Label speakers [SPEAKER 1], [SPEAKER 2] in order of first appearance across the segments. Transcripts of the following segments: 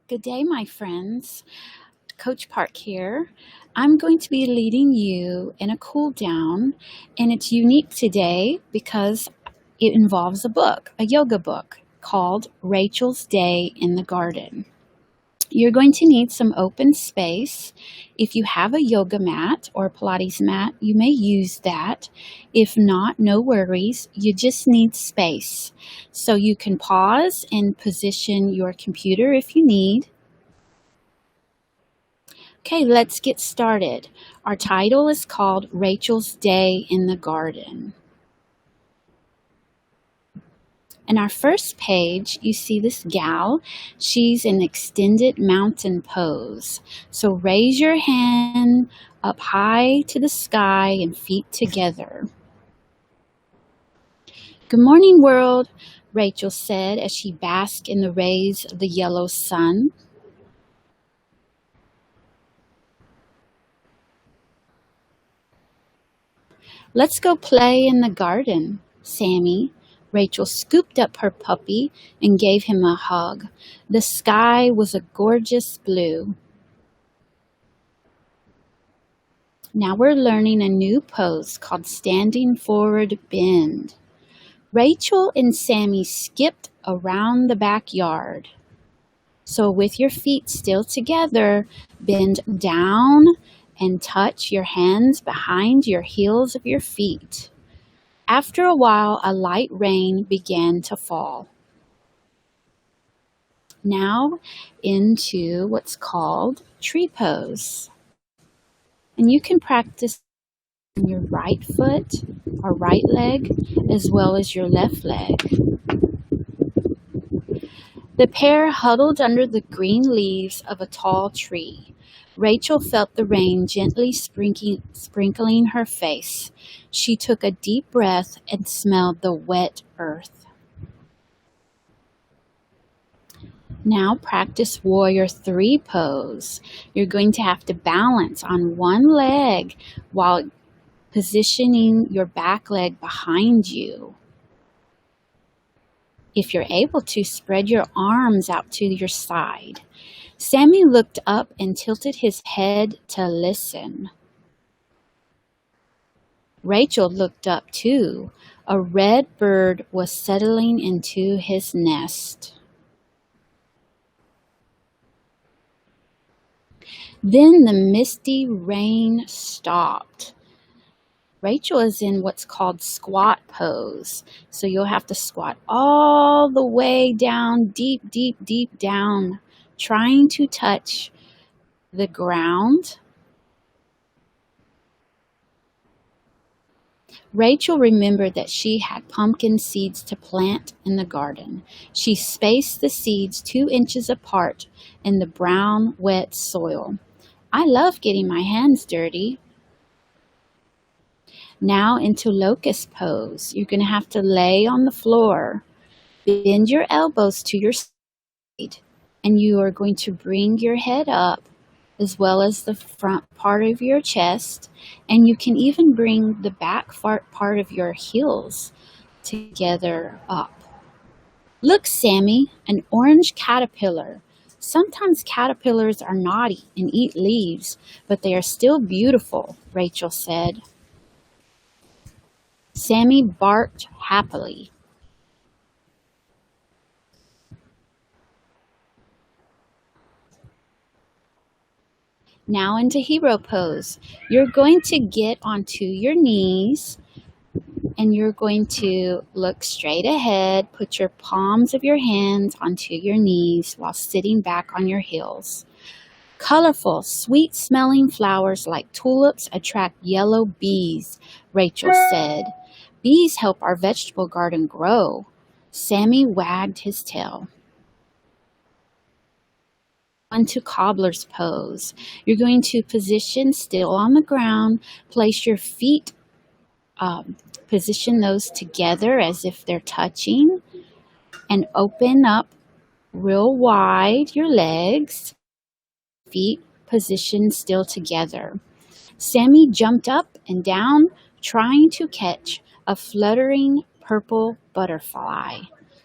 [SPEAKER 1] Good day, my friends. Coach Park here. I'm going to be leading you in a cool down, and it's unique today because it involves a book, a yoga book called Rachel's Day in the Garden. You're going to need some open space. If you have a yoga mat or Pilates mat, you may use that. If not, no worries. You just need space. So you can pause and position your computer if you need. Okay, let's get started. Our title is called Rachel's Day in the Garden. In our first page, you see this gal. She's in extended mountain pose. So raise your hand up high to the sky and feet together. Good morning, world, Rachel said as she basked in the rays of the yellow sun. Let's go play in the garden, Sammy. Rachel scooped up her puppy and gave him a hug. The sky was a gorgeous blue. Now we're learning a new pose called Standing Forward Bend. Rachel and Sammy skipped around the backyard. So with your feet still together, bend down and touch your hands behind your heels of your feet. After a while, a light rain began to fall. Now into what's called tree pose. And you can practice on your right foot or right leg as well as your left leg. The pair huddled under the green leaves of a tall tree. Rachel felt the rain gently sprinkling her face. She took a deep breath and smelled the wet earth. Now practice Warrior 3 pose. You're going to have to balance on one leg while positioning your back leg behind you. If you're able to, spread your arms out to your side. Sammy looked up and tilted his head to listen. Rachel looked up too. A red bird was settling into his nest. Then the misty rain stopped. Rachel is in what's called squat pose. So you'll have to squat all the way down, deep, deep, deep down, trying to touch the ground. Rachel remembered that she had pumpkin seeds to plant in the garden. She spaced the seeds 2 inches apart in the brown, wet soil. I love getting my hands dirty. Now into locust pose. You're going to have to lay on the floor. Bend your elbows to your side. And you are going to bring your head up as well as the front part of your chest. And you can even bring the back part of your heels together up. Look, Sammy, an orange caterpillar. Sometimes caterpillars are naughty and eat leaves, but they are still beautiful, Rachel said. Sammy barked happily. Now into hero pose. You're going to get onto your knees and you're going to look straight ahead. Put your palms of your hands onto your knees while sitting back on your heels. Colorful, sweet-smelling flowers like tulips attract yellow bees, Rachel said. Bees help our vegetable garden grow. Sammy wagged his tail. Onto cobbler's pose. You're going to position still on the ground. Place your feet, position those together as if they're touching. And open up real wide your legs. Feet positioned still together. Sammy jumped up and down, trying to catch a fluttering purple butterfly.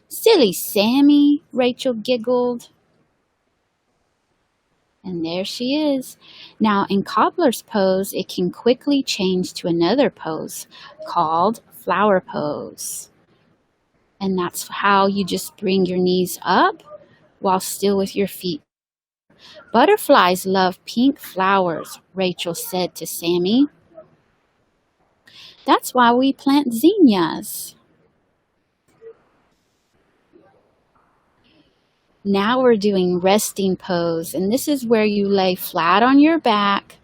[SPEAKER 1] Silly Sammy, Rachel giggled. And there she is. Now, in cobbler's pose, it can quickly change to another pose called flower pose. And that's how you just bring your knees up while still with your feet. Butterflies love pink flowers, Rachel said to Sammy. That's why we plant zinnias. Now we're doing resting pose, and this is where you lay flat on your back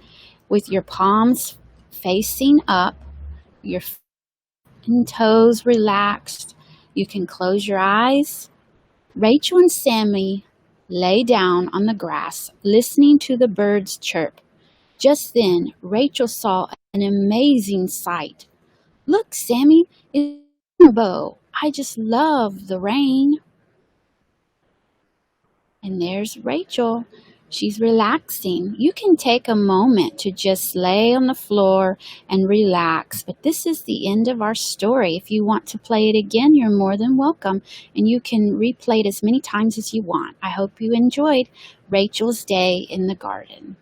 [SPEAKER 1] with your palms facing up, your toes relaxed. You can close your eyes. Rachel and Sammy lay down on the grass, listening to the birds chirp. Just then, Rachel saw an amazing sight. Look, Sammy, it's a rainbow. I just love the rain. And there's Rachel. She's relaxing. You can take a moment to just lay on the floor and relax. But this is the end of our story. If you want to play it again, you're more than welcome. And you can replay it as many times as you want. I hope you enjoyed Rachel's Day in the Garden.